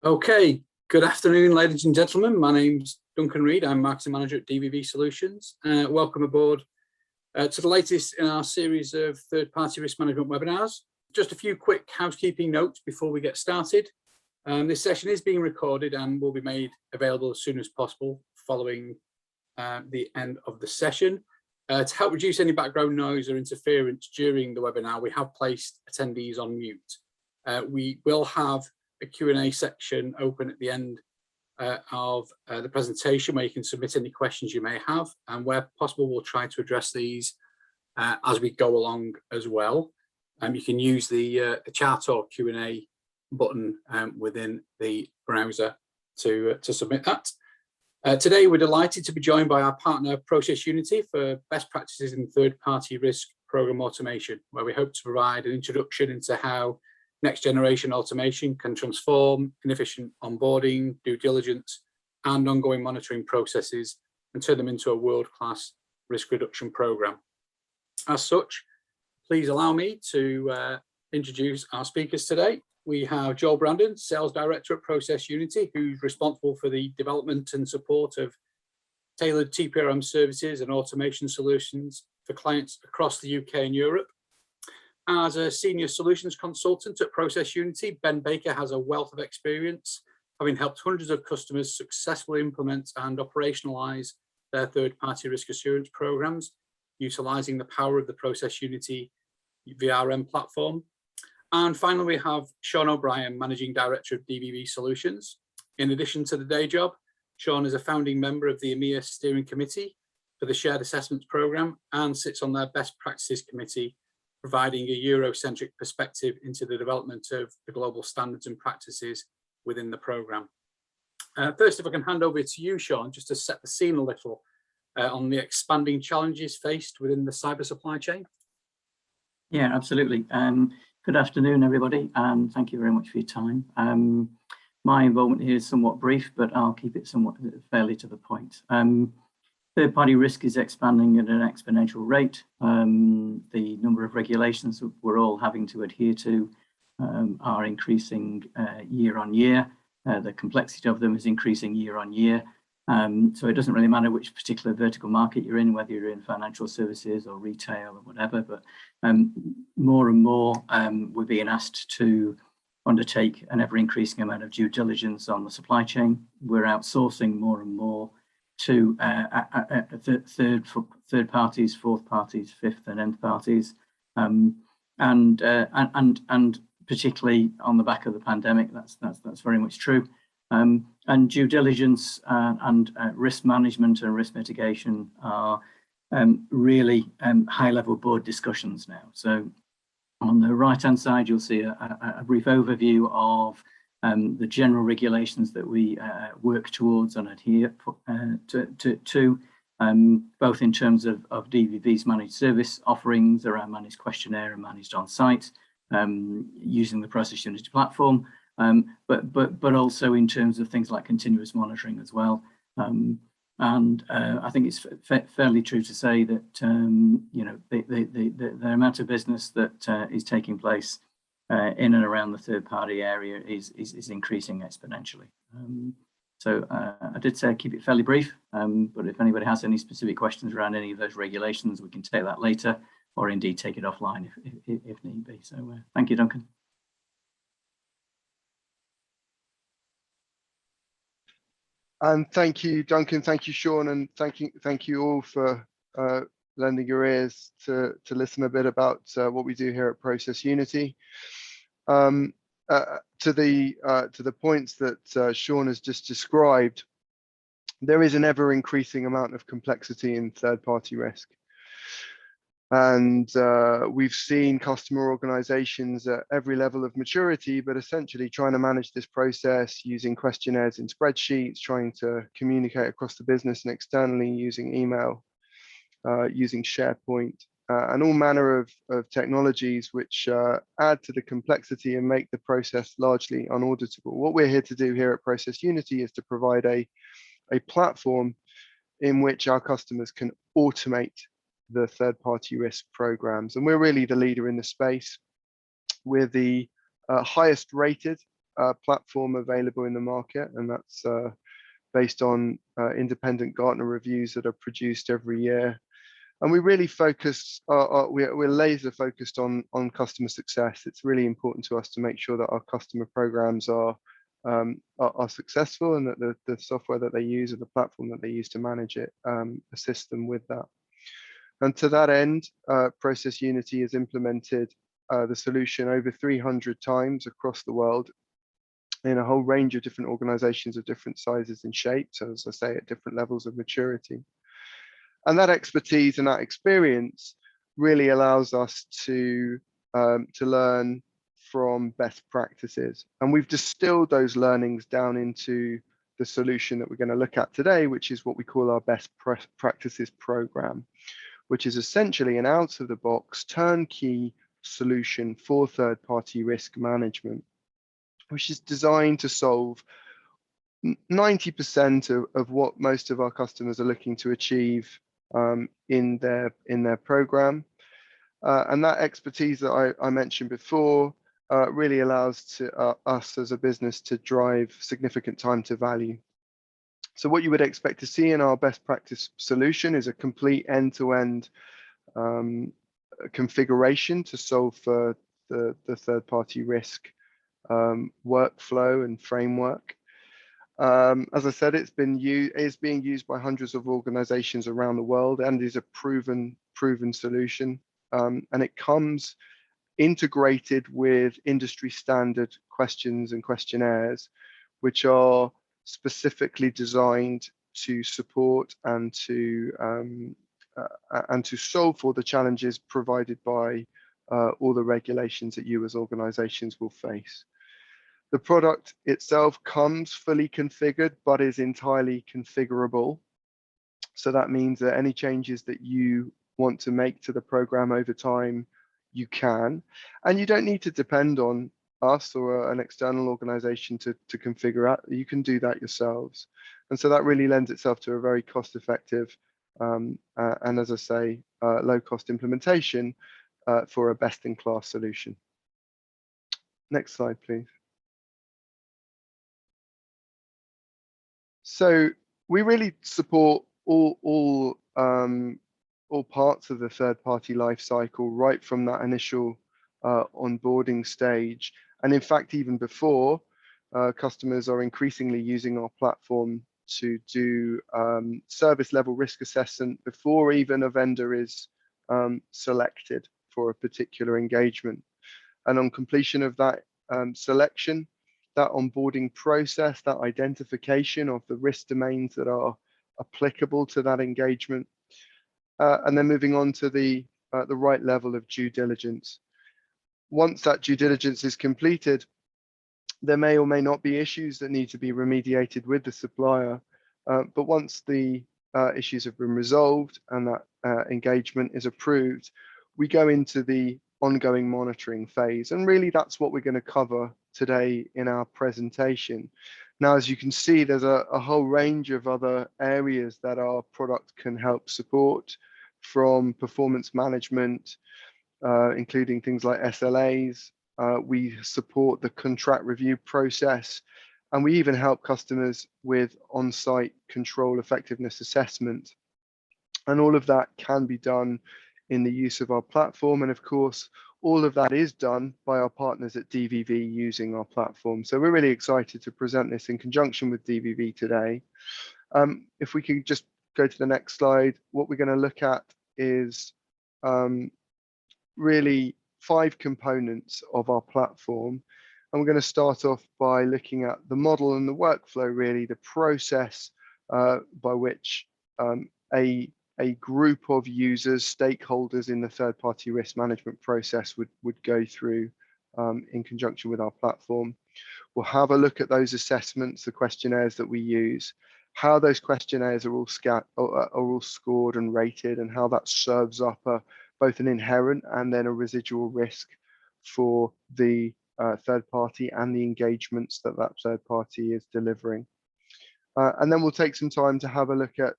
Okay, good afternoon, ladies and gentlemen. My name's Duncan Reid. I'm Marketing Manager at DVV Solutions. Welcome aboard to the latest in our series of third-party risk management webinars. Just a few quick housekeeping notes before we get started. This session is being recorded and will be made available as soon as possible following the end of the session. To help reduce any background noise or interference during the webinar, we have placed attendees on mute. We will have a Q&A section open at the end of the presentation where you can submit any questions you may have, and where possible we'll try to address these as we go along as well. You can use the chat or Q&A button within the browser to submit that. Today we're delighted to be joined by our partner ProcessUnity for best practices in third-party risk program automation, where we hope to provide an introduction into how next generation automation can transform inefficient onboarding, due diligence, and ongoing monitoring processes and turn them into a world-class risk reduction program. As such, please allow me to introduce our speakers today. We have Joel Brandon, Sales Director at ProcessUnity, who's responsible for the development and support of tailored TPRM services and automation solutions for clients across the UK and Europe. As a senior solutions consultant at ProcessUnity, Ben Baker has a wealth of experience, having helped hundreds of customers successfully implement and operationalize their third-party risk assurance programs, utilizing the power of the ProcessUnity VRM platform. And finally, we have Sean O'Brien, Managing Director of DVV Solutions. In addition to the day job, Sean is a founding member of the EMEA Steering Committee for the Shared Assessments Programme and sits on their Best Practices Committee, providing a Eurocentric perspective into the development of the global standards and practices within the programme. First, if I can hand over to you, Sean, just to set the scene a little on the expanding challenges faced within the cyber supply chain. Yeah, absolutely. Good afternoon, everybody, and thank you very much for your time. My involvement here is somewhat brief, but I'll keep it somewhat fairly to the point. Third-party risk is expanding at an exponential rate. The number of regulations that we're all having to adhere to are increasing year on year. The complexity of them is increasing year on year. So it doesn't really matter which particular vertical market you're in, whether you're in financial services or retail or whatever, but more and more we're being asked to undertake an ever-increasing amount of due diligence on the supply chain. We're outsourcing more and more to third parties, fourth parties, fifth and nth parties, and particularly on the back of the pandemic, that's very much true. And due diligence and risk management and risk mitigation are really high-level board discussions now. So on the right-hand side, you'll see a brief overview of the general regulations that we work towards and adhere to, both in terms of DVV's managed service offerings around managed questionnaire and managed on-site, using the ProcessUnity platform, but also in terms of things like continuous monitoring as well. And I think it's fairly true to say that you know, the amount of business that is taking place in and around the third-party area is increasing exponentially. So I did say keep it fairly brief, but if anybody has any specific questions around any of those regulations, we can take that later, or indeed take it offline if need be. So thank you, Duncan. And thank you, Duncan. Thank you, Sean, and thank you all for lending your ears to listen a bit about what we do here at ProcessUnity. To the points that Sean has just described, there is an ever increasing amount of complexity in third-party risk. And we've seen customer organizations at every level of maturity, but essentially trying to manage this process using questionnaires in spreadsheets, trying to communicate across the business and externally using email, using SharePoint, and all manner of technologies which add to the complexity and make the process largely unauditable. What we're here to do here at ProcessUnity is to provide a platform in which our customers can automate the third-party risk programs. And we're really the leader in the space. We're the highest rated platform available in the market, and that's based on independent Gartner reviews that are produced every year. And we really focus, we're laser focused on customer success. It's really important to us to make sure that our customer programs are successful, and that the software that they use or the platform that they use to manage it assists them with that. And to that end, ProcessUnity has implemented the solution over 300 times across the world in a whole range of different organizations of different sizes and shapes, as I say, at different levels of maturity. And that expertise and that experience really allows us to learn from best practices. And we've distilled those learnings down into the solution that we're going to look at today, which is what we call our best practices program, which is essentially an out-of-the-box turnkey solution for third-party risk management, which is designed to solve 90% of what most of our customers are looking to achieve in their program. And that expertise that I mentioned before really allows us as a business to drive significant time to value. So what you would expect to see in our best practice solution is a complete end-to-end configuration to solve for the third-party risk workflow and framework. As I said, it's being used by hundreds of organizations around the world and is a proven solution. And it comes integrated with industry standard questions and questionnaires, which are specifically designed to support and to solve for the challenges provided by all the regulations that you as organizations will face. The product itself comes fully configured, but is entirely configurable. So that means that any changes that you want to make to the program over time, you can, and you don't need to depend on us or an external organization to configure it. You can do that yourselves. And so that really lends itself to a very cost-effective and, as I say, low-cost implementation for a best-in-class solution. Next slide, please. So we really support all parts of the third-party life cycle, right from that initial onboarding stage. And in fact, even before, customers are increasingly using our platform to do service level risk assessment before even a vendor is selected for a particular engagement. And on completion of that selection, that onboarding process, that identification of the risk domains that are applicable to that engagement, and then moving on to the right level of due diligence. Once that due diligence is completed, there may or may not be issues that need to be remediated with the supplier, but once the issues have been resolved and that engagement is approved, we go into the ongoing monitoring phase. And really that's what we're going to cover today in our presentation. Now, as you can see, there's a whole range of other areas that our product can help support, from performance management, including things like SLAs. We support the contract review process, and we even help customers with on-site control effectiveness assessment. And all of that can be done in the use of our platform. And of course, all of that is done by our partners at DVV using our platform. So we're really excited to present this in conjunction with DVV today. If we can just go to the next slide, what we're going to look at is really 5 components of our platform. And we're going to start off by looking at the model and the workflow, really the process by which a group of users, stakeholders in the third-party risk management process would go through in conjunction with our platform. We'll have a look at those assessments, the questionnaires that we use, how those questionnaires are all scored and rated, and how that serves up both an inherent and then a residual risk for the third party and the engagements that third party is delivering. And then we'll take some time to have a look at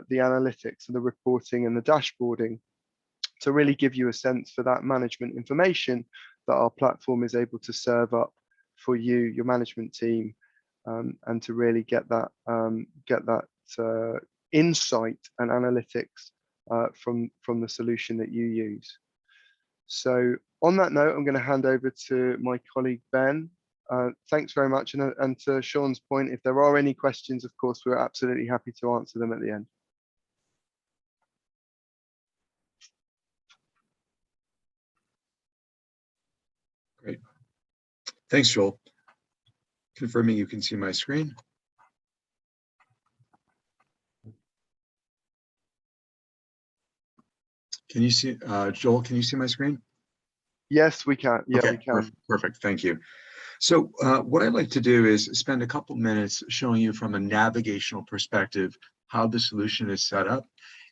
the analytics and the reporting and the dashboarding to really give you a sense for that management information that our platform is able to serve up for you, your management team, and to really get that insight and analytics from the solution that you use. So on that note, I'm going to hand over to my colleague Ben. Thanks very much. And to Sean's point, if there are any questions, of course, we're absolutely happy to answer them at the end. Great. Thanks, Joel. Confirming you can see my screen. Can you see, Joel, can you see my screen? Yes, we can. Yeah, okay, we can. Perfect. Thank you. So what I'd like to do is spend a couple minutes showing you from a navigational perspective how the solution is set up.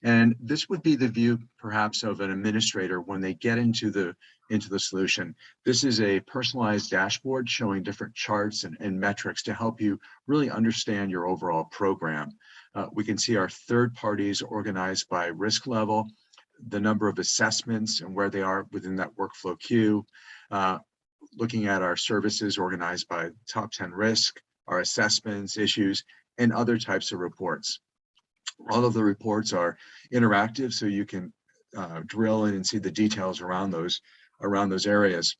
And this would be the view perhaps of an administrator when they get into the solution. This is a personalized dashboard showing different charts and metrics to help you really understand your overall program. We can see our third parties organized by risk level, the number of assessments and where they are within that workflow queue, looking at our services organized by top 10 risk, our assessments, issues, and other types of reports. All of the reports are interactive, so you can drill in and see the details around those areas.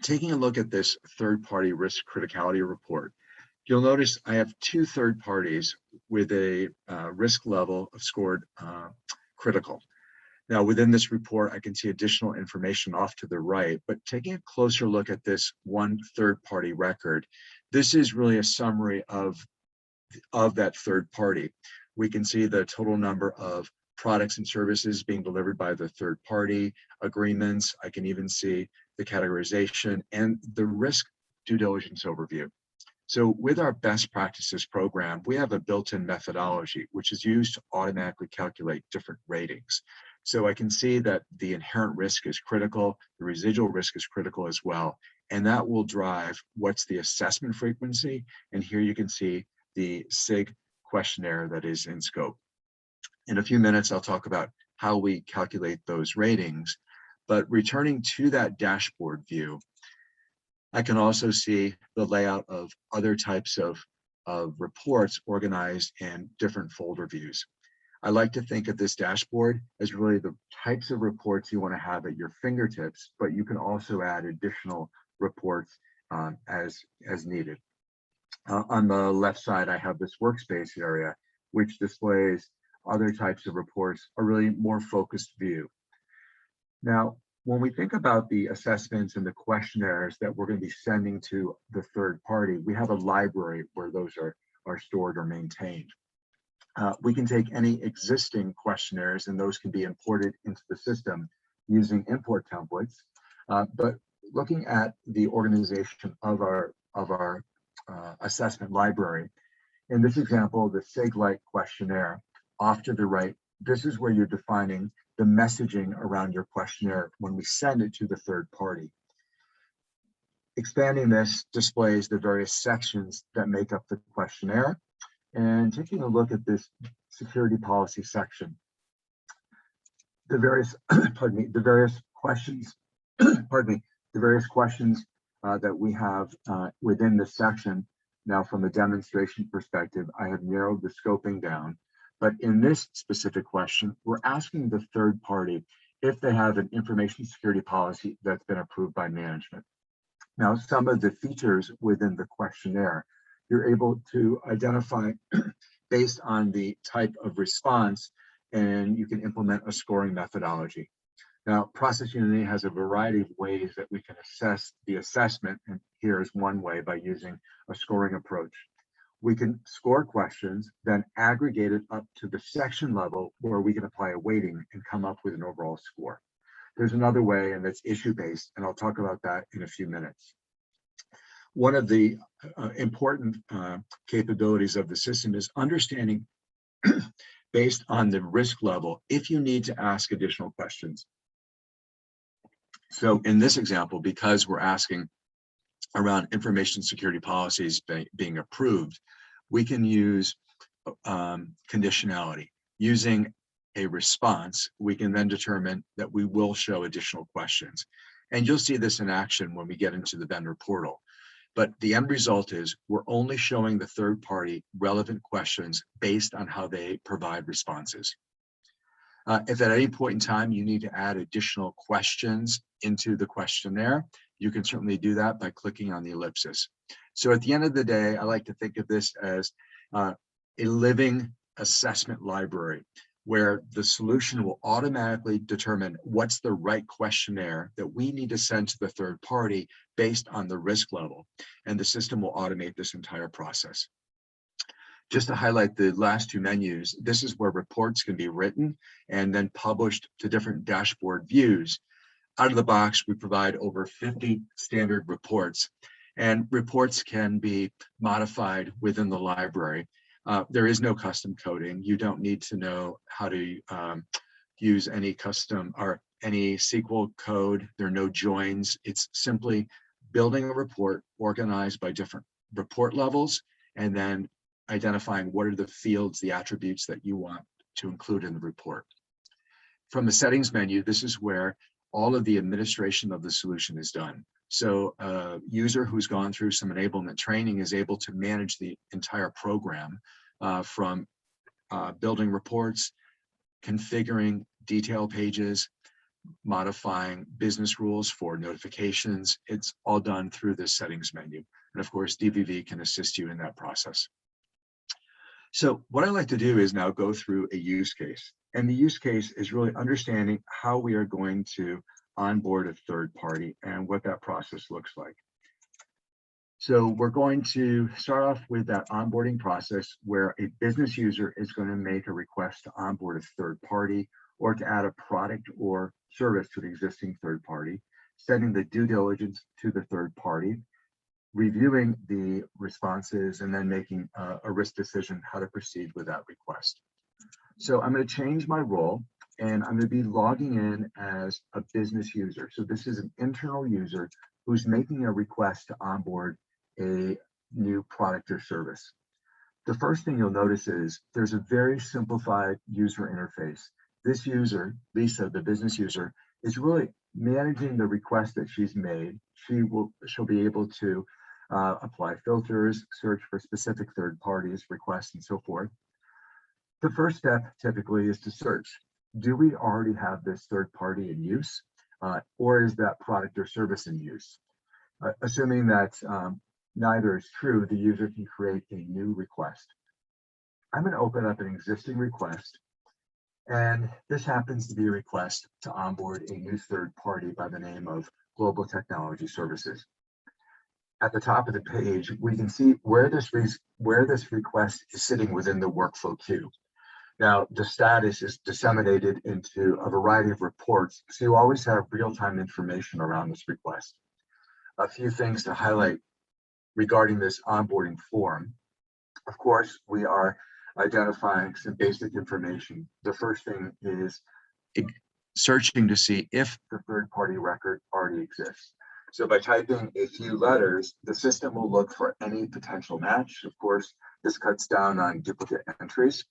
Taking a look at this third-party risk criticality report, you'll notice I have two third parties with a risk level of scored critical. Now, within this report, I can see additional information off to the right, but taking a closer look at this one third-party record, this is really a summary of that third party. We can see the total number of products and services being delivered by the third party, agreements. I can even see the categorization and the risk due diligence overview. So with our best practices program, we have a built-in methodology, which is used to automatically calculate different ratings. So I can see that the inherent risk is critical, the residual risk is critical as well, and that will drive what's the assessment frequency. And here you can see the SIG questionnaire that is in scope. In a few minutes, I'll talk about how we calculate those ratings, but returning to that dashboard view, I can also see the layout of other types of reports organized in different folder views. I like to think of this dashboard as really the types of reports you want to have at your fingertips, but you can also add additional reports as needed. On the left side, I have this workspace area, which displays other types of reports, a really more focused view. Now, when we think about the assessments and the questionnaires that we're going to be sending to the third party, we have a library where those are stored or maintained. We can take any existing questionnaires and those can be imported into the system using import templates. But looking at the organization of our assessment library, in this example, the SIG-like questionnaire, off to the right, this is where you're defining the messaging around your questionnaire when we send it to the third party. Expanding this displays the various sections that make up the questionnaire. And taking a look at this security policy section, the various, the various questions, the various questions that we have within this section. Now, from a demonstration perspective, I have narrowed the scoping down. But in this specific question, we're asking the third party if they have an information security policy that's been approved by management. Now, some of the features within the questionnaire, you're able to identify based on the type of response, and you can implement a scoring methodology. Now, ProcessUnity has a variety of ways that we can assess the assessment, and here is one way by using a scoring approach. We can score questions, then aggregate it up to the section level where we can apply a weighting and come up with an overall score. There's another way, and that's issue-based, and I'll talk about that in a few minutes. One of the important capabilities of the system is understanding based on the risk level if you need to ask additional questions. So in this example, because we're asking around information security policies being approved, we can use conditionality. Using a response, we can then determine that we will show additional questions. And you'll see this in action when we get into the vendor portal. But the end result is we're only showing the third party relevant questions based on how they provide responses. If at any point in time you need to add additional questions into the questionnaire, you can certainly do that by clicking on the ellipsis. So at the end of the day, I like to think of this as a living assessment library, where the solution will automatically determine what's the right questionnaire that we need to send to the third party based on the risk level. And the system will automate this entire process. Just to highlight the last two menus, this is where reports can be written and then published to different dashboard views. Out of the box, we provide over 50 standard reports, and reports can be modified within the library. There is no custom coding. You don't need to know how to use any custom or any SQL code. There are no joins. It's simply building a report organized by different report levels and then identifying what are the fields, the attributes that you want to include in the report. From the settings menu, this is where all of the administration of the solution is done. So a user who's gone through some enablement training is able to manage the entire program from building reports, configuring detail pages, modifying business rules for notifications. It's all done through this settings menu. And of course, DVV can assist you in that process. So what I like to do is now go through a use case. And the use case is really understanding how we are going to onboard a third party and what that process looks like. So we're going to start off with that onboarding process where a business user is going to make a request to onboard a third party or to add a product or service to the existing third party, sending the due diligence to the third party, reviewing the responses, and then making a risk decision how to proceed with that request. So I'm going to change my role and I'm going to be logging in as a business user. So this is an internal user who's making a request to onboard a new product or service. The first thing you'll notice is there's a very simplified user interface. This user, Lisa, the business user, is really managing the request that she's made. She'll be able to apply filters, search for specific third parties, requests, and so forth. The first step typically is to search. Do we already have this third party in use, or is that product or service in use? Assuming that neither is true, the user can create a new request. I'm going to open up an existing request, and this happens to be a request to onboard a new third party by the name of Global Technology Services. At the top of the page, we can see where this request is sitting within the workflow queue. Now, the status is disseminated into a variety of reports, so you always have real-time information around this request. A few things to highlight regarding this onboarding form. Of course, we are identifying some basic information. The first thing is searching to see if the third-party record already exists. So by typing a few letters, the system will look for any potential match. Of course, this cuts down on duplicate entries.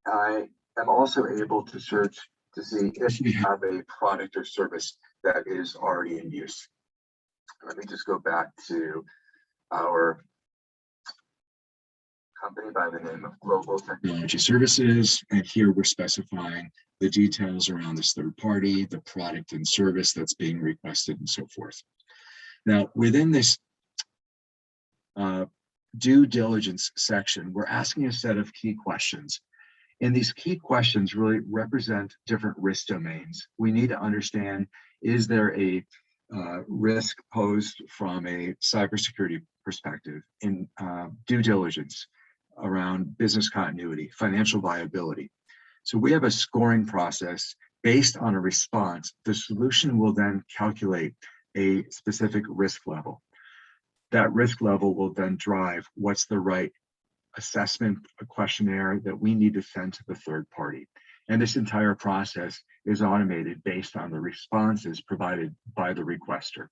I am also able to search to see if we have a product or service that is already in use. Let me just go back to our company by the name of Global Technology Services. And here we're specifying the details around this third party, the product and service that's being requested, and so forth. Now, within this due diligence section, we're asking a set of key questions. And these key questions really represent different risk domains. We need to understand, is there a risk posed from a cybersecurity perspective in due diligence around business continuity, financial viability? So we have a scoring process based on a response. The solution will then calculate a specific risk level. That risk level will then drive what's the right assessment questionnaire that we need to send to the third party. And this entire process is automated based on the responses provided by the requester.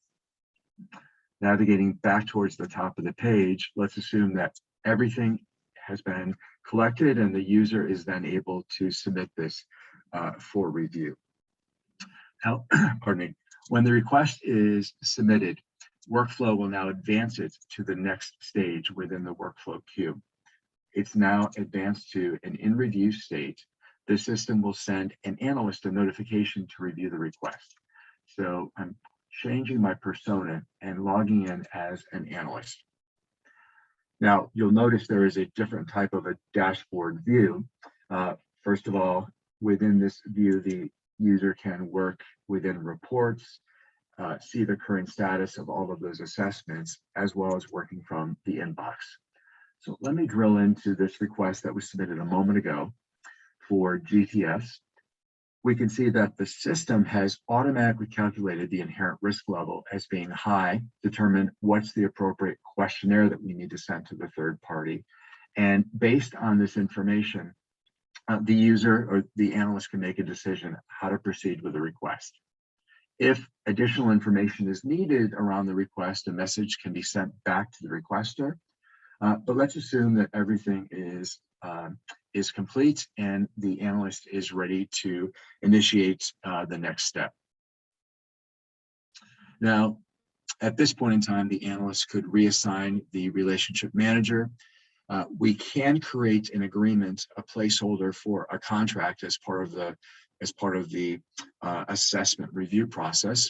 Navigating back towards the top of the page, let's assume that everything has been collected and the user is then able to submit this for review. Now, pardon me, when the request is submitted, workflow will now advance it to the next stage within the workflow queue. It's now advanced to an in review state. The system will send an analyst a notification to review the request. So I'm changing my persona and logging in as an analyst. Now, you'll notice there is a different type of a dashboard view. First of all, within this view, the user can work within reports, see the current status of all of those assessments, as well as working from the inbox. So let me drill into this request that was submitted a moment ago for GTS. We can see that the system has automatically calculated the inherent risk level as being high, determined what's the appropriate questionnaire that we need to send to the third party. And based on this information, the user or the analyst can make a decision how to proceed with the request. If additional information is needed around the request, a message can be sent back to the requester. But let's assume that everything is complete and the analyst is ready to initiate the next step. Now, at this point in time, the analyst could reassign the relationship manager. We can create an agreement, a placeholder for a contract as part of the assessment review process.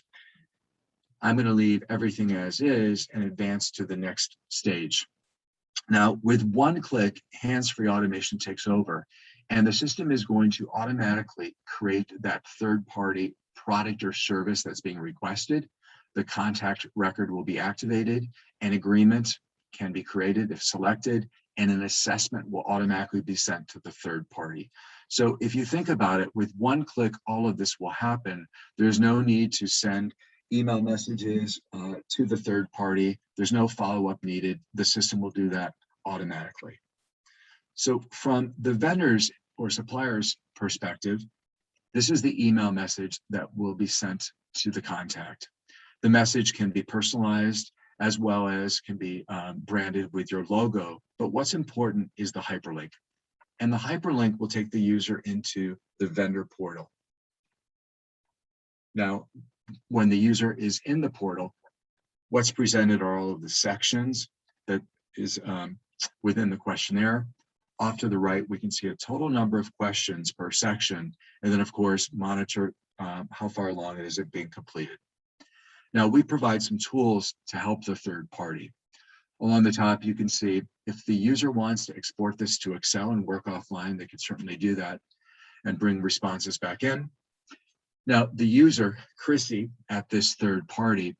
I'm going to leave everything as is and advance to the next stage. Now, with one click, hands-free automation takes over, and the system is going to automatically create that third-party product or service that's being requested. The contact record will be activated, an agreement can be created if selected, and an assessment will automatically be sent to the third party. So if you think about it, with one click, all of this will happen. There's no need to send email messages to the third party. There's no follow-up needed. The system will do that automatically. So from the vendor's or supplier's perspective, this is the email message that will be sent to the contact. The message can be personalized as well as can be branded with your logo. But what's important is the hyperlink. And the hyperlink will take the user into the vendor portal. Now, when the user is in the portal, what's presented are all of the sections that is within the questionnaire. Off to the right, we can see a total number of questions per section, and then of course, monitor how far along is it being completed. Now, we provide some tools to help the third party. Along the top, you can see if the user wants to export this to Excel and work offline, they can certainly do that and bring responses back in. Now, the user, Chrissy, at this third party,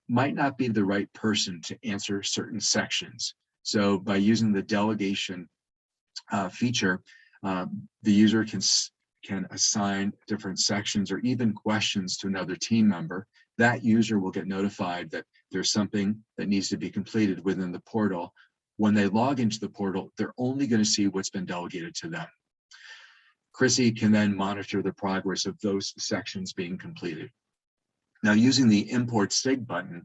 might not be the right person to answer certain sections. So by using the delegation feature, the user can assign different sections or even questions to another team member. That user will get notified that there's something that needs to be completed within the portal. When they log into the portal, they're only going to see what's been delegated to them. Chrissy can then monitor the progress of those sections being completed. Now, using the import SIG button,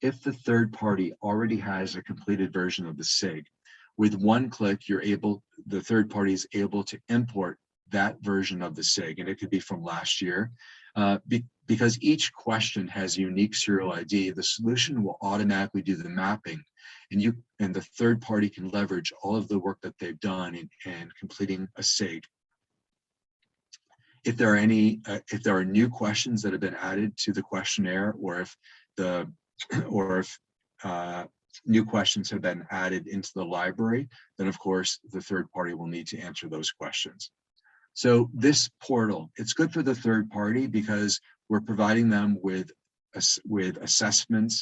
if the third party already has a completed version of the SIG, with one click, the third party is able to import that version of the SIG, and it could be from last year. Because each question has unique serial ID, the solution will automatically do the mapping, and the third party can leverage all of the work that they've done in completing a SIG. If there are new questions that have been added to the questionnaire, or if new questions have been added into the library, then of course the third party will need to answer those questions. So this portal, it's good for the third party because we're providing them with assessment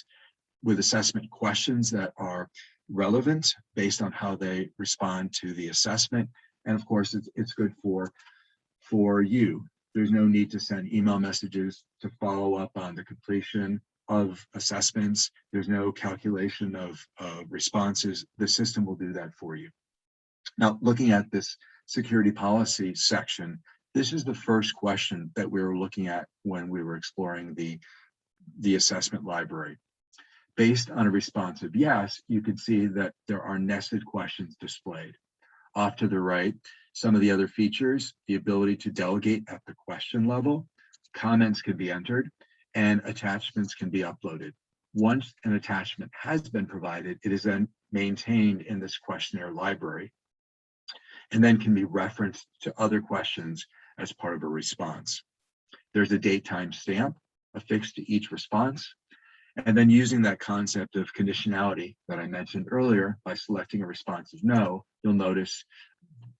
questions that are relevant based on how they respond to the assessment. And of course, it's good for you. There's no need to send email messages to follow up on the completion of assessments. There's no calculation of responses. The system will do that for you. Now, looking at this security policy section, this is the first question that we were looking at when we were exploring the assessment library. Based on a responsive yes, you can see that there are nested questions displayed. Off to the right, some of the other features, the ability to delegate at the question level, comments can be entered, and attachments can be uploaded. Once an attachment has been provided, it is then maintained in this questionnaire library and then can be referenced to other questions as part of a response. There's a date time stamp affixed to each response. And then using that concept of conditionality that I mentioned earlier, by selecting a responsive no, you'll notice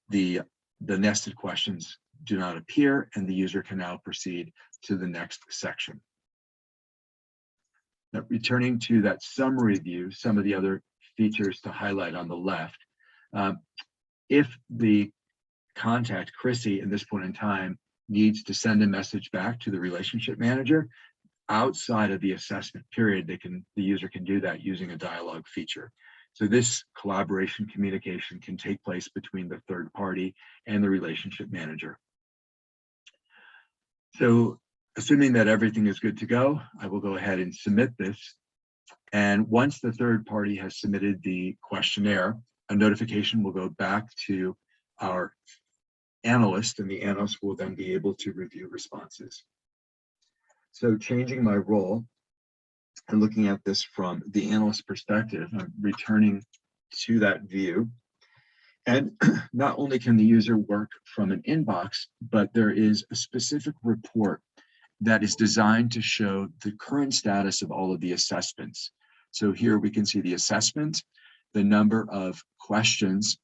the nested questions do not appear and the user can now proceed to the next section. Now, returning to that summary view, some of the other features to highlight on the left. If the contact, Chrissy, at this point in time, needs to send a message back to the relationship manager outside of the assessment period, the user can do that using a dialogue feature. So this collaboration communication can take place between the third party and the relationship manager. So assuming that everything is good to go, I will go ahead and submit this. And once the third party has submitted the questionnaire, a notification will go back to our analyst, and the analyst will then be able to review responses. So changing my role and looking at this from the analyst perspective, I'm returning to that view. And not only can the user work from an inbox, but there is a specific report that is designed to show the current status of all of the assessments. So here we can see the assessment, the number of questions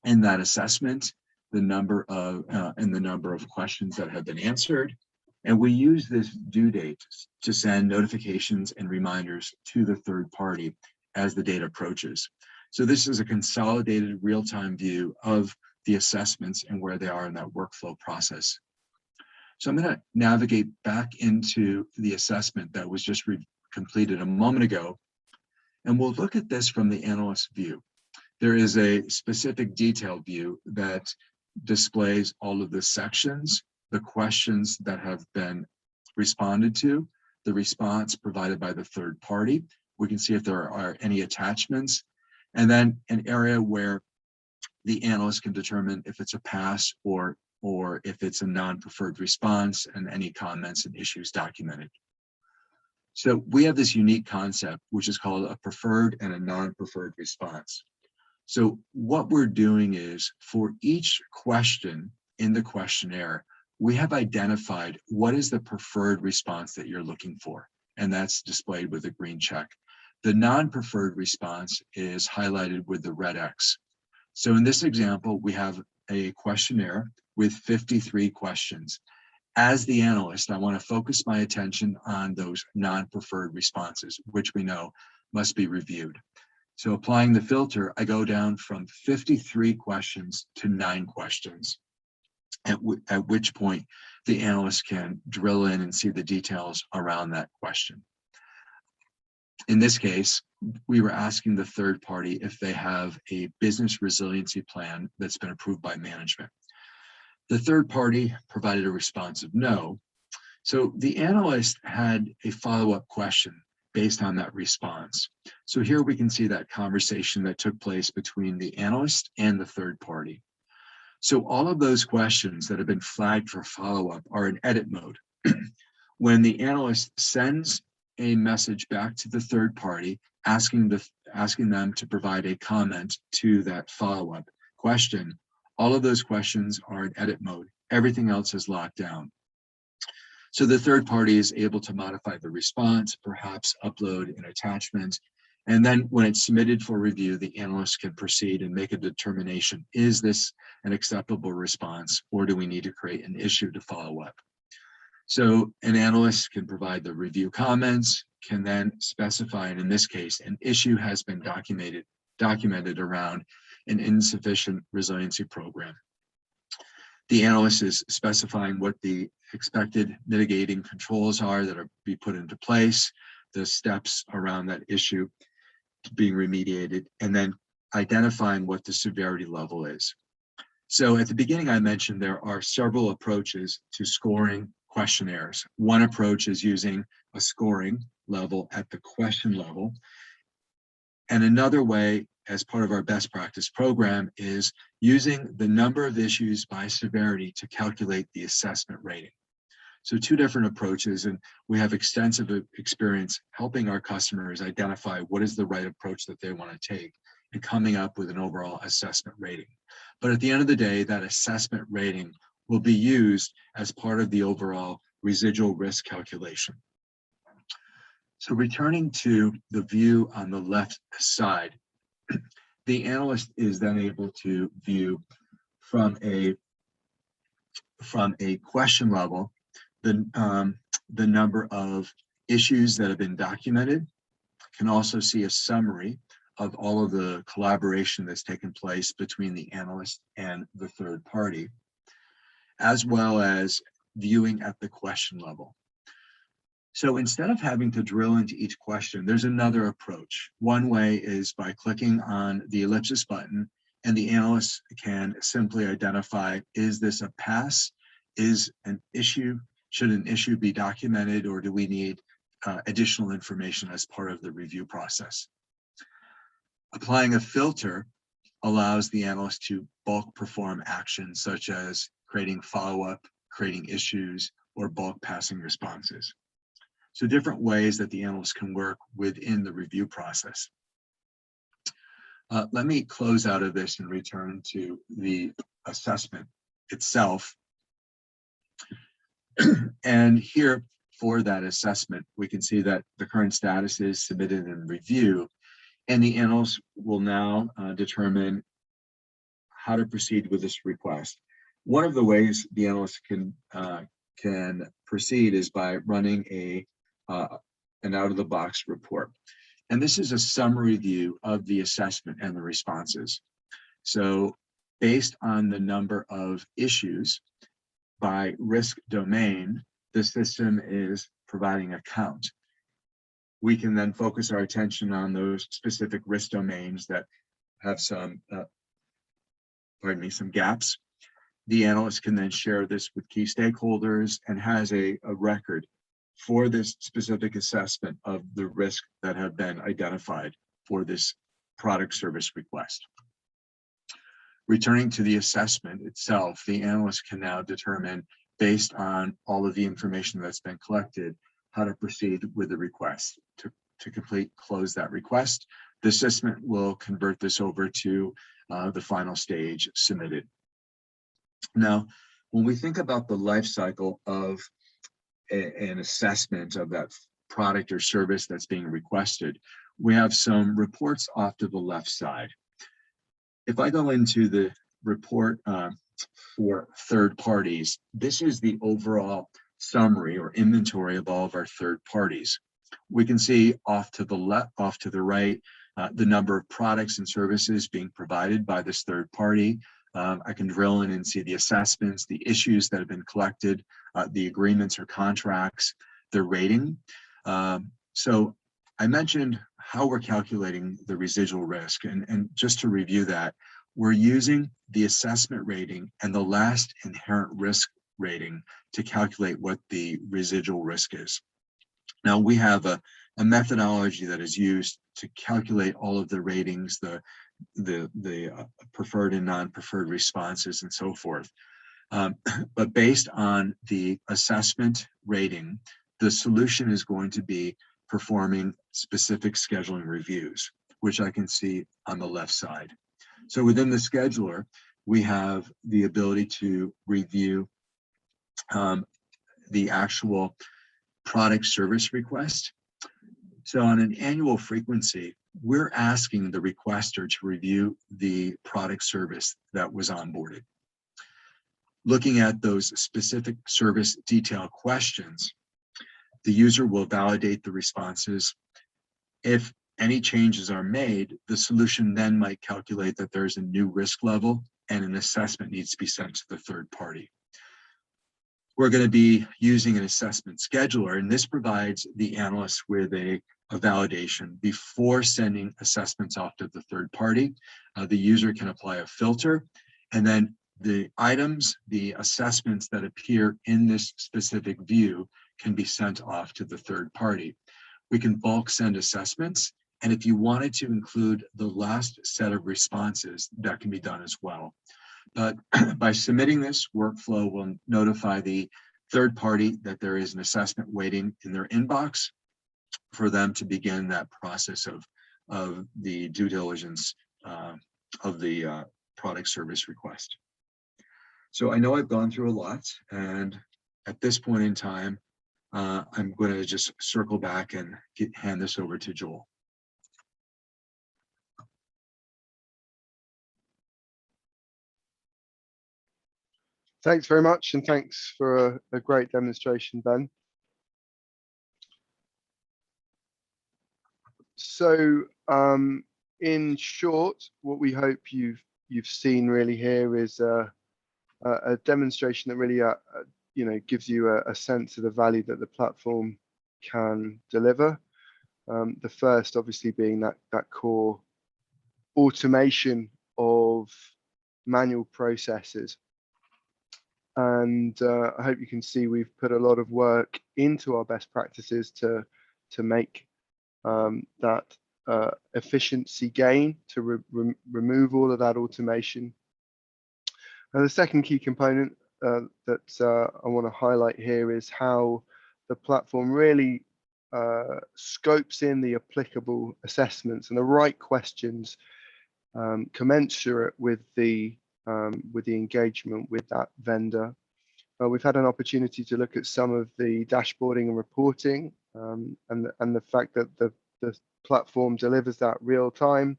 in that assessment, the number of questions that have been answered. And we use this due date to send notifications and reminders to the third party as the date approaches. So this is a consolidated real-time view of the assessments and where they are in that workflow process. So I'm going to navigate back into the assessment that was just completed a moment ago, and we'll look at this from the analyst view. There is a specific detailed view that displays all of the sections, the questions that have been responded to, the response provided by the third party. We can see if there are any attachments, and then an area where the analyst can determine if it's a pass or if it's a non-preferred response, and any comments and issues documented. So we have this unique concept, which is called a preferred and a non-preferred response. So what we're doing is, for each question in the questionnaire, we have identified what is the preferred response that you're looking for, and that's displayed with a green check. The non-preferred response is highlighted with the red X. So in this example, we have a questionnaire with 53 questions. As the analyst, I want to focus my attention on those non-preferred responses, which we know must be reviewed. So applying the filter, I go down from 53 questions to 9 questions, at which point the analyst can drill in and see the details around that question. In this case, we were asking the third party if they have a business resiliency plan that's been approved by management. The third party provided a response of no. So the analyst had a follow-up question based on that response. So here we can see that conversation that took place between the analyst and the third party. So all of those questions that have been flagged for follow-up are in edit mode. When the analyst sends a message back to the third party, asking them to provide a comment to that follow-up question, all of those questions are in edit mode. Everything else is locked down. So the third party is able to modify the response, perhaps upload an attachment, and then when it's submitted for review, the analyst can proceed and make a determination. Is this an acceptable response, or do we need to create an issue to follow up? So an analyst can provide the review comments, can then specify, and in this case, an issue has been documented around an insufficient resiliency program. The analyst is specifying what the expected mitigating controls are that are be put into place, the steps around that issue being remediated, and then identifying what the severity level is. So at the beginning, I mentioned there are several approaches to scoring questionnaires. One approach is using a scoring level at the question level. And another way, as part of our best practice program, is using the number of issues by severity to calculate the assessment rating. So two different approaches, and we have extensive experience helping our customers identify what is the right approach that they want to take and coming up with an overall assessment rating. But at the end of the day, that assessment rating will be used as part of the overall residual risk calculation. So returning to the view on the left side, the analyst is then able to view from a question level the number of issues that have been documented, can also see a summary of all of the collaboration that's taken place between the analyst and the third party, as well as viewing at the question level. So instead of having to drill into each question, there's another approach. One way is by clicking on the ellipsis button, and the analyst can simply identify, is this a pass? Is an issue, should an issue be documented, or do we need additional information as part of the review process? Applying a filter allows the analyst to bulk perform actions such as creating follow-up, creating issues, or bulk passing responses. So different ways that the analyst can work within the review process. Let me close out of this and return to the assessment itself. And here for that assessment, we can see that the current status is submitted and review, and the analyst will now determine how to proceed with this request. One of the ways the analyst can proceed is by running an out-of-the-box report. And this is a summary view of the assessment and the responses. So based on the number of issues by risk domain, the system is providing a count. We can then focus our attention on those specific risk domains that have some gaps. The analyst can then share this with key stakeholders and has a record for this specific assessment of the risk that have been identified for this product service request. Returning to the assessment itself, the analyst can now determine, based on all of the information that's been collected, how to proceed with the request. To close that request, the assessment will convert this over to the final stage submitted. Now, when we think about the life cycle of an assessment of that product or service that's being requested, we have some reports off to the left side. If I go into the report for third parties, this is the overall summary or inventory of all of our third parties. We can see off to the left, off to the right, the number of products and services being provided by this third party. I can drill in and see the assessments, the issues that have been collected, the agreements or contracts, the rating. So I mentioned how we're calculating the residual risk, and just to review that, we're using the assessment rating and the last inherent risk rating to calculate what the residual risk is. Now we have a methodology that is used to calculate all of the ratings, the preferred and non-preferred responses and so forth. But based on the assessment rating, the solution is going to be performing specific scheduling reviews, which I can see on the left side. So within the scheduler, we have the ability to review the actual product service request. So on an annual frequency, we're asking the requester to review the product service that was onboarded. Looking at those specific service detail questions, the user will validate the responses. If any changes are made, the solution then might calculate that there's a new risk level and an assessment needs to be sent to the third party. We're going to be using an assessment scheduler, and this provides the analyst with a validation before sending assessments off to the third party. The user can apply a filter, and then the items, the assessments that appear in this specific view can be sent off to the third party. We can bulk send assessments, and if you wanted to include the last set of responses, that can be done as well. But by submitting this, workflow will notify the third party that there is an assessment waiting in their inbox for them to begin that process of the due diligence of the product service request. So I know I've gone through a lot, and at this point in time, I'm going to just circle back and hand this over to Joel. Thanks very much, and thanks for a great demonstration, Ben. So in short, what we hope you've seen really here is a demonstration that really gives you a sense of the value that the platform can deliver. The first obviously being that core automation of manual processes. And I hope you can see we've put a lot of work into our best practices to make that efficiency gain, to remove all of that automation. And the second key component that I want to highlight here is how the platform really scopes in the applicable assessments and the right questions commensurate with the engagement with that vendor. We've had an opportunity to look at some of the dashboarding and reporting, and the fact that the platform delivers that real time.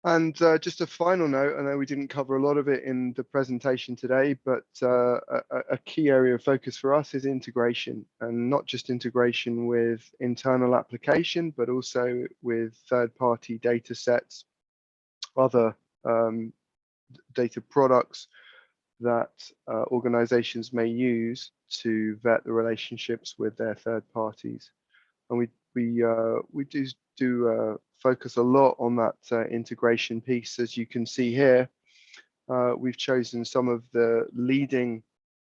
And just a final note, I know we didn't cover a lot of it in the presentation today, but a key area of focus for us is integration, and not just integration with internal application, but also with third-party data sets, other data products that organizations may use to vet the relationships with their third parties. And we do focus a lot on that integration piece. As you can see here, we've chosen some of the leading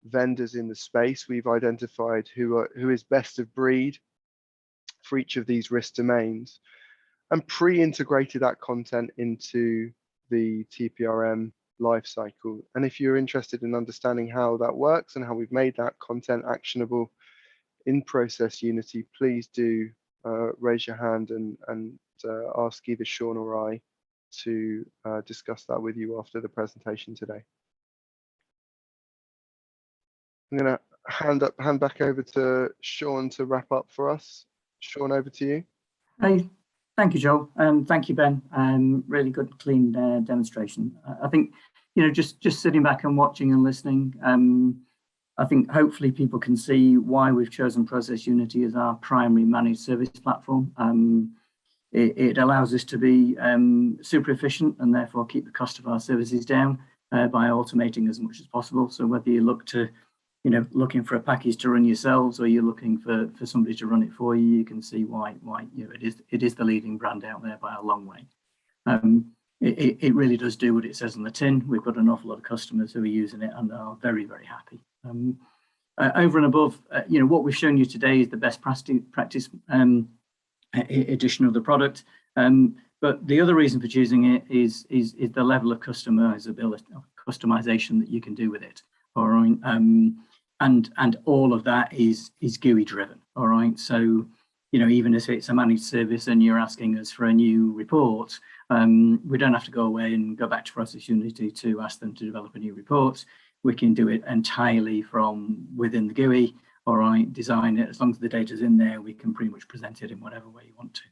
vendors in the space. We've identified who is best of breed for each of these risk domains, and pre-integrated that content into the TPRM lifecycle. And if you're interested in understanding how that works and how we've made that content actionable in ProcessUnity, please do raise your hand and ask either Sean or I to discuss that with you after the presentation today. I'm going to hand back over to Sean to wrap up for us. Sean, over to you. Hey, thank you, Joel. Thank you, Ben. Really good, clean demonstration. I think, just sitting back and watching and listening, I think hopefully people can see why we've chosen ProcessUnity as our primary managed service platform. It allows us to be super efficient and therefore keep the cost of our services down by automating as much as possible. So whether you look to, looking for a package to run yourselves, or you're looking for somebody to run it for you, you can see why it is the leading brand out there by a long way. It really does do what it says on the tin. We've got an awful lot of customers who are using it and are very, very happy. Over and above, what we've shown you today is the best practice edition of the product. But the other reason for choosing it is the level of customization that you can do with it. All right, and all of that is GUI driven. All right, so even if it's a managed service and you're asking us for a new report, we don't have to go away and go back to ProcessUnity to ask them to develop a new report. We can do it entirely from within the GUI. All right, design it. As long as the data's in there, we can pretty much present it in whatever way you want to.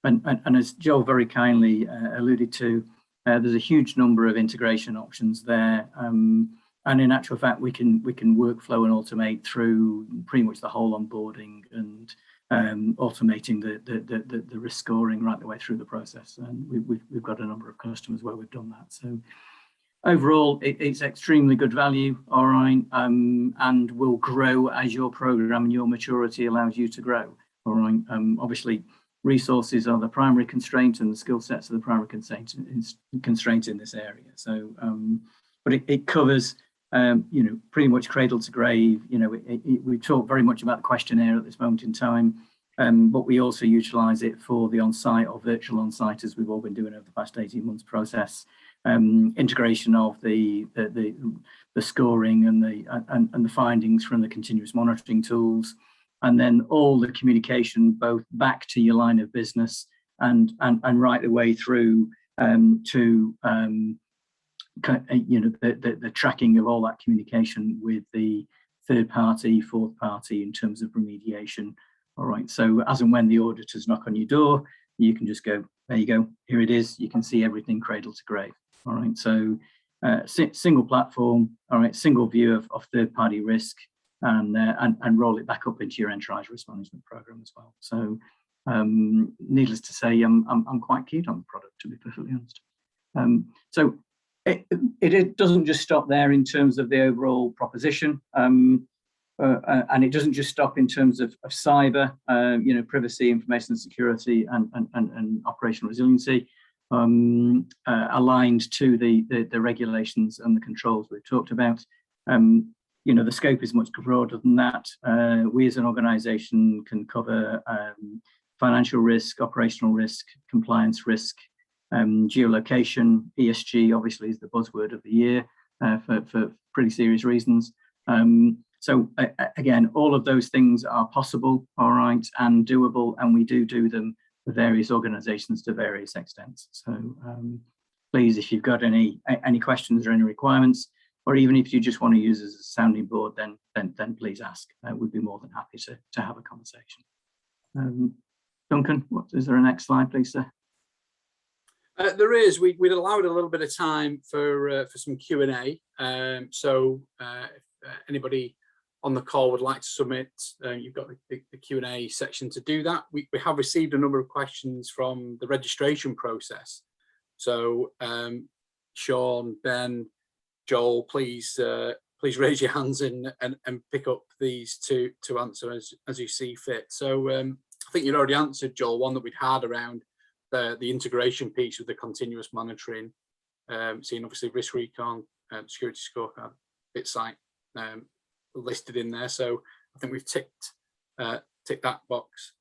And as Joel very kindly alluded to, there's a huge number of integration options there. And in actual fact, we can workflow and automate through pretty much the whole onboarding and automating the risk scoring right the way through the process. And we've got a number of customers where we've done that. So overall, it's extremely good value, all right, and will grow as your program and your maturity allows you to grow, all right. Obviously, resources are the primary constraint, and the skill sets are the primary constraint in this area. So, but it covers, pretty much cradle to grave. We talk very much about the questionnaire at this moment in time, but we also utilize it for the on-site or virtual on-site, as we've all been doing over the past 18 months process. integration of the scoring and the findings from the continuous monitoring tools, and then all the communication both back to your line of business and right the way through to the tracking of all that communication with the third party, fourth party in terms of remediation. All right, so as and when the auditors knock on your door, you can just go, there you go, here it is. You can see everything cradle to grave. All right, so single platform, all right, single view of third party risk, and roll it back up into your enterprise risk management program as well. So needless to say, I'm quite keen on the product, to be perfectly honest. So it doesn't just stop there in terms of the overall proposition, and it doesn't just stop in terms of cyber, privacy, information security, and operational resiliency, aligned to the regulations and the controls we've talked about. The scope is much broader than that. We as an organisation can cover financial risk, operational risk, compliance risk, geolocation. ESG obviously is the buzzword of the year for pretty serious reasons. So again, all of those things are possible, all right, and doable, and we do them for various organisations to various extents. So please, if you've got any questions or any requirements, or even if you just want to use as a sounding board, then please ask. We'd be more than happy to have a conversation. Duncan, is there a next slide, please, sir? There is. We'd allowed a little bit of time for some Q&A. So if anybody on the call would like to submit, you've got the Q&A section to do that. We have received a number of questions from the registration process. So Sean, Ben, Joel, please raise your hands and pick up these to answer as you see fit. So I think you'd already answered, Joel, one that we'd had around the integration piece with the continuous monitoring, seeing obviously risk recon, security scorecard, BitSite listed in there. So I think we've ticked that box.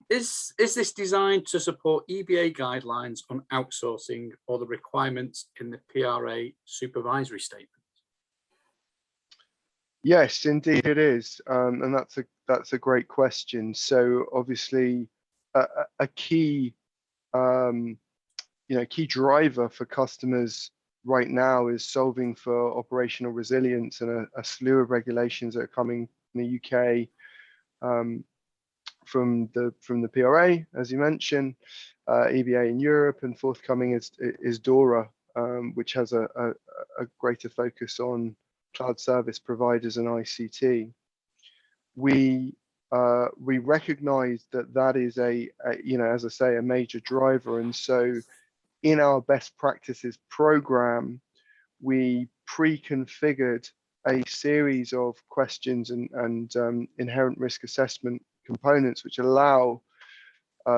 Is this designed to support EBA guidelines on outsourcing or the requirements in the PRA supervisory statement? Yes, indeed it is, and that's a great question. So obviously, a key key driver for customers right now is solving for operational resilience, and a slew of regulations that are coming in the UK from the PRA, as you mentioned, EBA in Europe, and forthcoming is DORA, which has a greater focus on cloud service providers and ICT. We recognize that is as I say, a major driver, and so in our best practices program, we pre-configured a series of questions and inherent risk assessment components which allow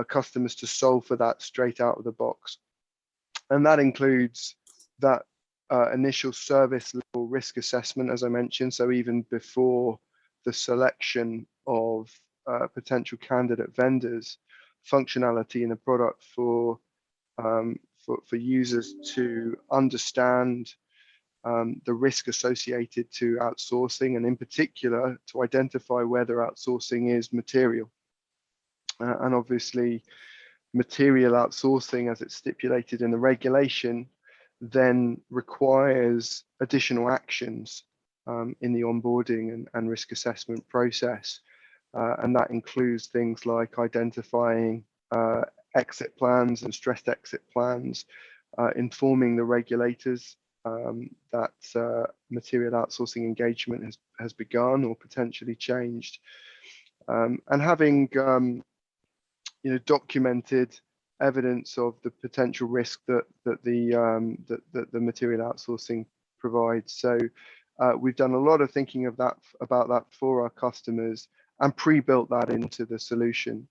customers to solve for that straight out of the box, and that includes that initial service level risk assessment, as I mentioned, so even before the selection of potential candidate vendors, functionality in the product for users to understand the risk associated to outsourcing, and in particular to identify whether outsourcing is material. And obviously material outsourcing, as it's stipulated in the regulation, then requires additional actions in the onboarding and risk assessment process. And that includes things like identifying exit plans and stressed exit plans, informing the regulators that material outsourcing engagement has begun or potentially changed, and having documented evidence of the potential risk that the material outsourcing provides. So we've done a lot of thinking about that for our customers and pre-built that into the solution.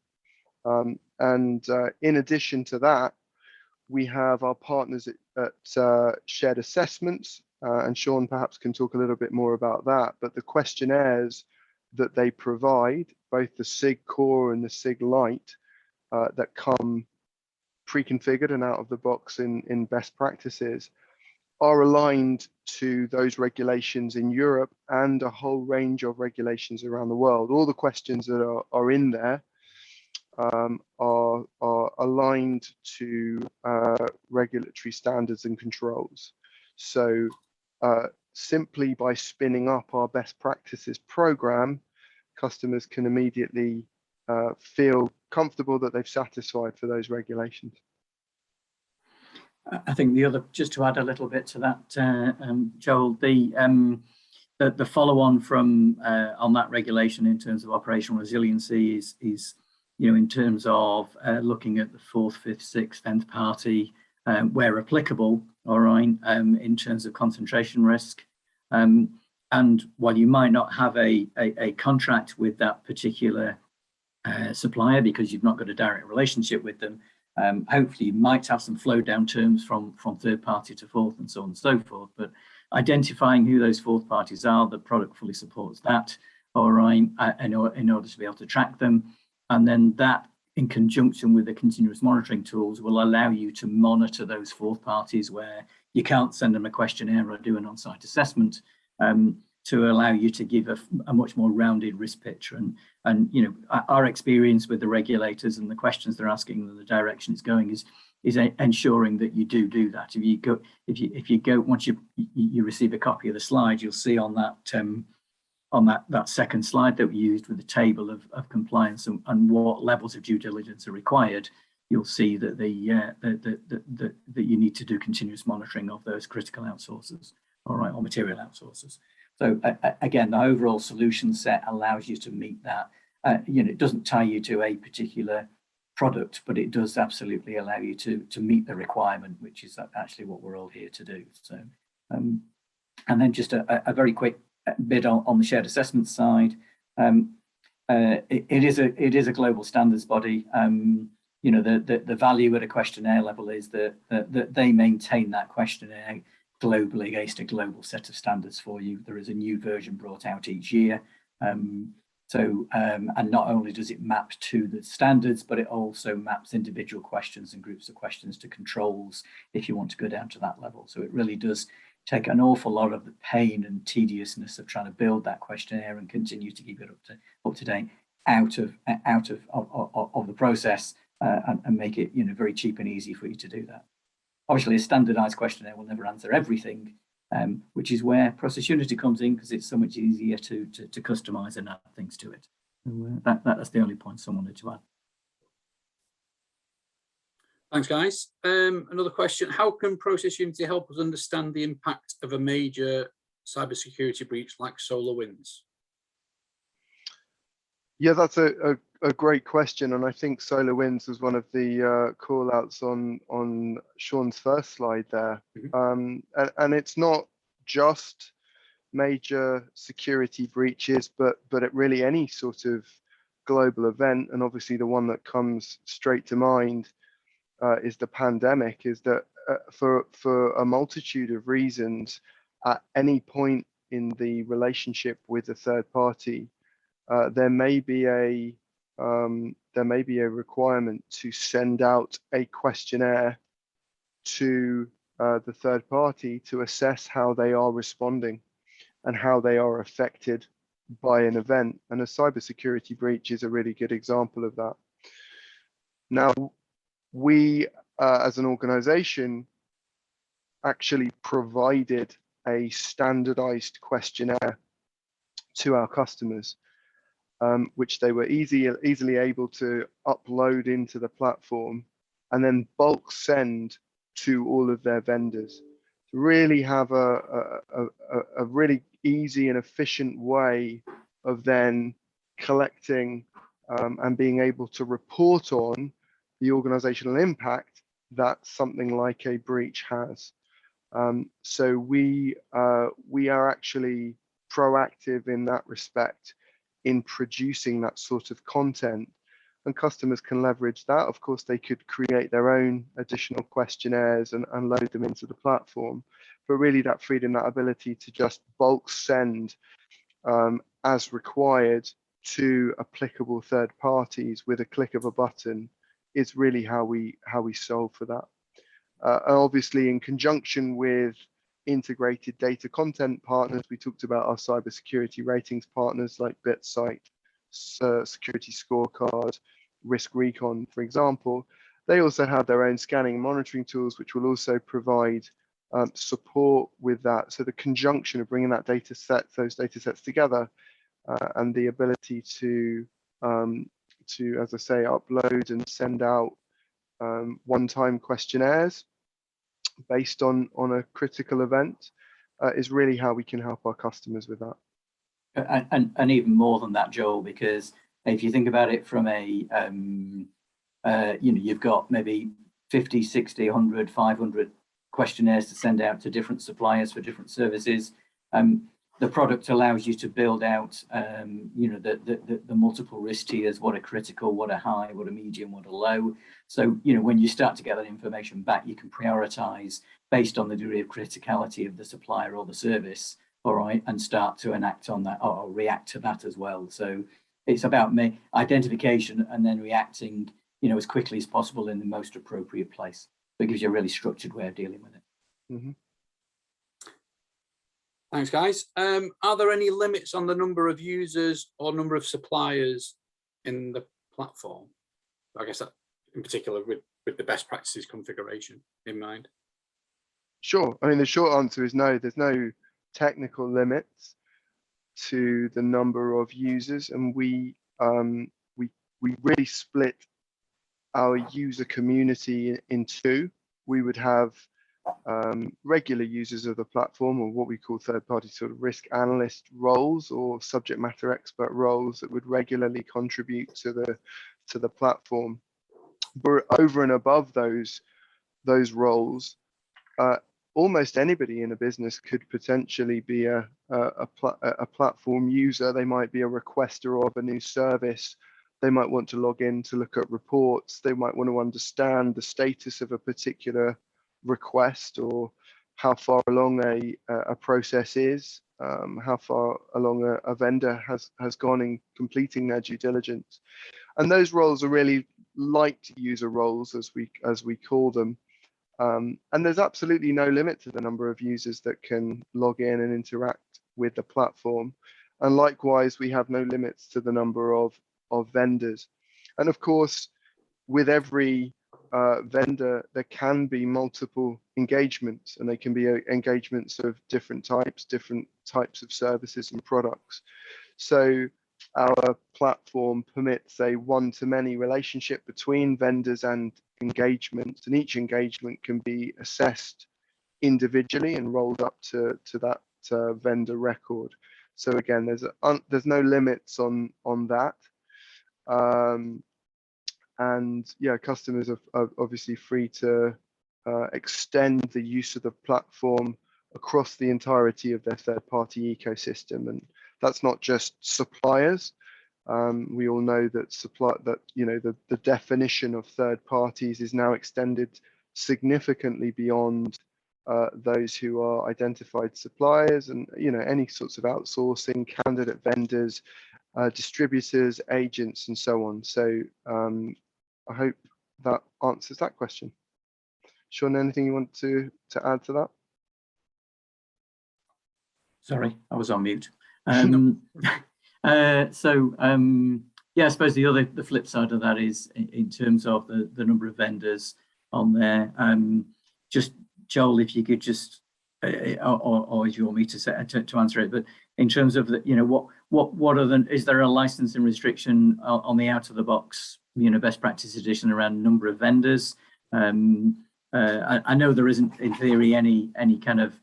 And in addition to that, we have our partners at Shared Assessments, and Sean perhaps can talk a little bit more about that, but the questionnaires that they provide, both the SIG Core and the SIG Lite, that come pre-configured and out of the box in best practices, are aligned to those regulations in Europe and a whole range of regulations around the world. All the questions that are in there are aligned to regulatory standards and controls. So simply by spinning up our best practices program, customers can immediately feel comfortable that they've satisfied for those regulations. I think the other, just to add a little bit to that, Joel, the follow-on from on that regulation in terms of operational resiliency is in terms of looking at the 4th, 5th, 6th, 10th party where applicable, all right, in terms of concentration risk. And while you might not have a contract with that particular supplier because you've not got a direct relationship with them, hopefully you might have some flow down terms from third party to fourth and so on and so forth, but identifying who those fourth parties are, the product fully supports that, all right, in order to be able to track them. And then that, in conjunction with the continuous monitoring tools, will allow you to monitor those fourth parties where you can't send them a questionnaire or do an on-site assessment, to allow you to give a much more rounded risk picture. And our experience with the regulators and the questions they're asking and the direction it's going is ensuring that you do that. If you go once you receive a copy of the slide, you'll see on that second slide that we used with the table of compliance and what levels of due diligence are required. You'll see that that you need to do continuous monitoring of those critical outsourcers, all right, or material outsourcers. So again, the overall solution set allows you to meet that. It doesn't tie you to a particular product, but it does absolutely allow you to meet the requirement, which is actually what we're all here to do. So, and then just a very quick bit on the shared assessment side. It is a global standards body. The value at a questionnaire level is that they maintain that questionnaire globally against a global set of standards for you. There is a new version brought out each year. And not only does it map to the standards, but it also maps individual questions and groups of questions to controls if you want to go down to that level. So it really does take an awful lot of the pain and tediousness of trying to build that questionnaire and continue to keep it up to date out of the process, and make it very cheap and easy for you to do that. Obviously, a standardized questionnaire will never answer everything, which is where ProcessUnity comes in, because it's so much easier to customize and add things to it. So, that's the only point I wanted to add. Thanks, guys. Another question: how can ProcessUnity help us understand the impact of a major cybersecurity breach like SolarWinds? Yeah, that's a great question, and I think SolarWinds was one of the call outs on Sean's first slide there. Mm-hmm. And it's not just major security breaches, but really any sort of global event. And obviously the one that comes straight to mind is the pandemic. Is that for a multitude of reasons, at any point in the relationship with a third party, there may be a requirement to send out a questionnaire to the third party to assess how they are responding and how they are affected by an event. And a cybersecurity breach is a really good example of that. Now, we as an organization actually provided a standardized questionnaire to our customers, which they were easily able to upload into the platform and then bulk send to all of their vendors to really have a really easy and efficient way of then collecting and being able to report on the organizational impact that something like a breach has. So we are actually proactive in that respect in producing that sort of content, and customers can leverage that. Of course, they could create their own additional questionnaires and load them into the platform, but really that freedom, that ability to just bulk send as required to applicable third parties with a click of a button is really how we solve for that. And obviously, in conjunction with integrated data content partners, we talked about our cybersecurity ratings partners like BitSight, Security Scorecard, Risk Recon, for example. They also have their own scanning and monitoring tools, which will also provide support with that. So the conjunction of bringing that those data sets together, and the ability to, as I say, upload and send out one-time questionnaires based on a critical event, is really how we can help our customers with that. And even more than that, Joel, because if you think about it from a, you've got maybe 50, 60, 100, 500 questionnaires to send out to different suppliers for different services. The product allows you to build out, the multiple risk tiers, what are critical, what are high, what are medium, what are low. So, when you start to get that information back, you can prioritize based on the degree of criticality of the supplier or the service, all right, and start to enact on that or react to that as well. So it's about identification and then reacting, as quickly as possible in the most appropriate place. So it gives you a really structured way of dealing with it. Mm-hmm. Thanks, guys. Are there any limits on the number of users or number of suppliers in the platform? I guess that in particular with the best practices configuration in mind. Sure. I mean, the short answer is no. There's no technical limits to the number of users, and we really split our user community in two. We would have regular users of the platform, or what we call third-party sort of risk analyst roles or subject matter expert roles that would regularly contribute to the platform. But over and above those roles, almost anybody in a business could potentially be a platform user. They might be a requester of a new service. They might want to log in to look at reports. They might want to understand the status of a particular request, or how far along a process is, how far along a vendor has gone in completing their due diligence. And those roles are really light user roles, as we call them. And there's absolutely no limit to the number of users that can log in and interact with the platform. And likewise, we have no limits to the number of vendors. And of course, with every vendor, there can be multiple engagements, and they can be engagements of different types of services and products. So our platform permits a one-to-many relationship between vendors and engagements, and each engagement can be assessed individually and rolled up to that vendor record. So again, there's no limits on that. And yeah, customers are obviously free to extend the use of the platform across the entirety of their third-party ecosystem, and that's not just suppliers. We all know that the definition of third parties is now extended significantly beyond those who are identified suppliers, and any sorts of outsourcing, candidate vendors, distributors, agents, and so on. So I hope that answers that question. Sean, anything you want to add to that? Sorry, I was on mute. Yeah, I suppose the flip side of that is in terms of the number of vendors on there. Just Joel, if you could just, or if you want me to answer it, but in terms of what are is there a licensing restriction on the out of the box, best practice edition around number of vendors? I know there isn't in theory any kind of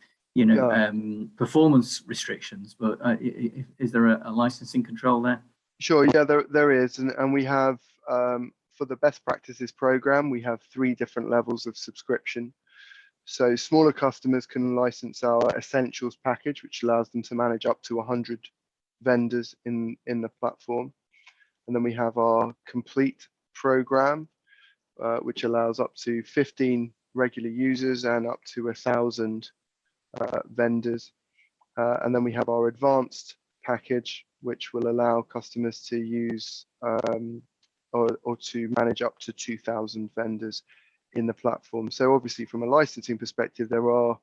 performance restrictions, but is there a licensing control there? Sure, yeah, there is, and we have for the best practices program, we have 3 different levels of subscription. So smaller customers can license our essentials package, which allows them to manage up to 100 vendors in the platform. And then we have our complete program, which allows up to 15 regular users and up to 1,000 vendors. And then we have our advanced package, which will allow customers to use or to manage up to 2,000 vendors in the platform. So obviously from a licensing perspective, there are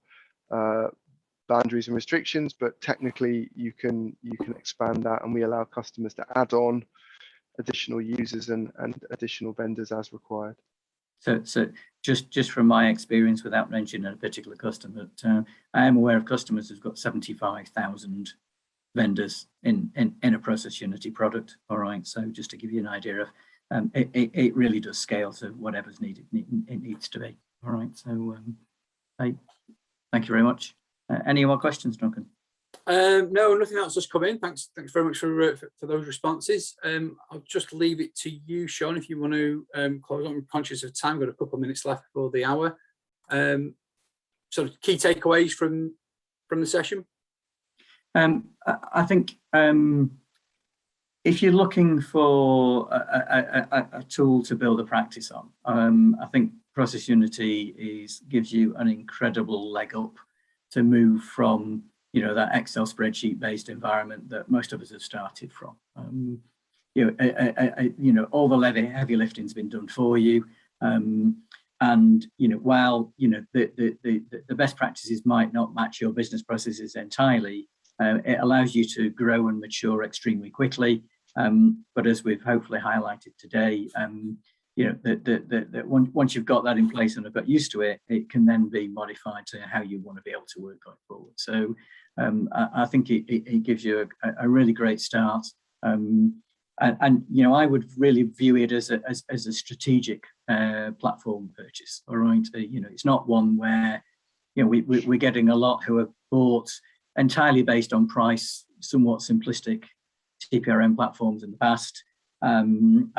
boundaries and restrictions, but technically you can expand that, and we allow customers to add on additional users and additional vendors as required. So just from my experience, without mentioning a particular customer, I am aware of customers who've got 75,000 vendors in a ProcessUnity product. All right, so just to give you an idea of, it really does scale to whatever's needed. It needs to be. All right, so thank you very much. Any more questions, Duncan? No, nothing else has come in. Thanks very much for those responses. I'll just leave it to you, Sean, if you want to close. I'm conscious of time. We've got a couple of minutes left before the hour. Sort of key takeaways from the session. I think if you're looking for a tool to build a practice on, I think ProcessUnity gives you an incredible leg up to move from that Excel spreadsheet based environment that most of us have started from. All the heavy lifting's been done for you, and while the best practices might not match your business processes entirely, it allows you to grow and mature extremely quickly. But as we've hopefully highlighted today, that once you've got that in place and have got used to it, it can then be modified to how you want to be able to work going forward. So I think it gives you a really great start. And I would really view it as a strategic platform purchase. All right, it's not one where we're getting a lot who have bought entirely based on price, somewhat simplistic TPRM platforms in the past, and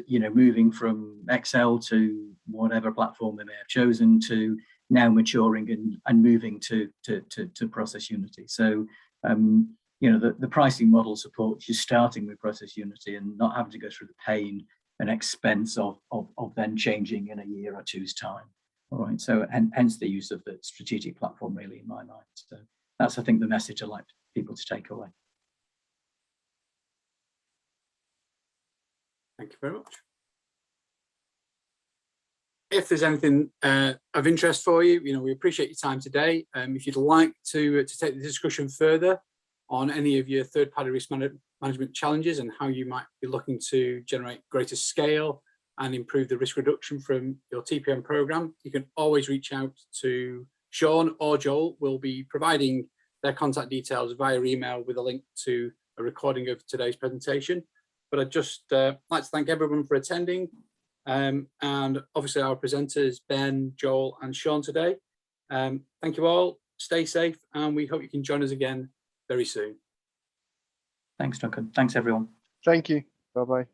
moving from Excel to whatever platform they may have chosen to now maturing and moving to ProcessUnity. So the pricing model supports you starting with ProcessUnity and not having to go through the pain and expense of then changing in a year or two's time. All right, so hence the use of the strategic platform really in my mind. So that's, I think, the message I'd like people to take away. Thank you very much. If there's anything of interest for you, we appreciate your time today. If you'd like to take the discussion further on any of your third-party risk management challenges and how you might be looking to generate greater scale and improve the risk reduction from your TPM program, you can always reach out to Sean or Joel. We'll be providing their contact details via email with a link to a recording of today's presentation. But I'd just like to thank everyone for attending, and obviously our presenters, Ben, Joel and Sean today. Thank you all, stay safe, and we hope you can join us again very soon. Thanks, Duncan. Thanks, everyone. Thank you. Bye-bye.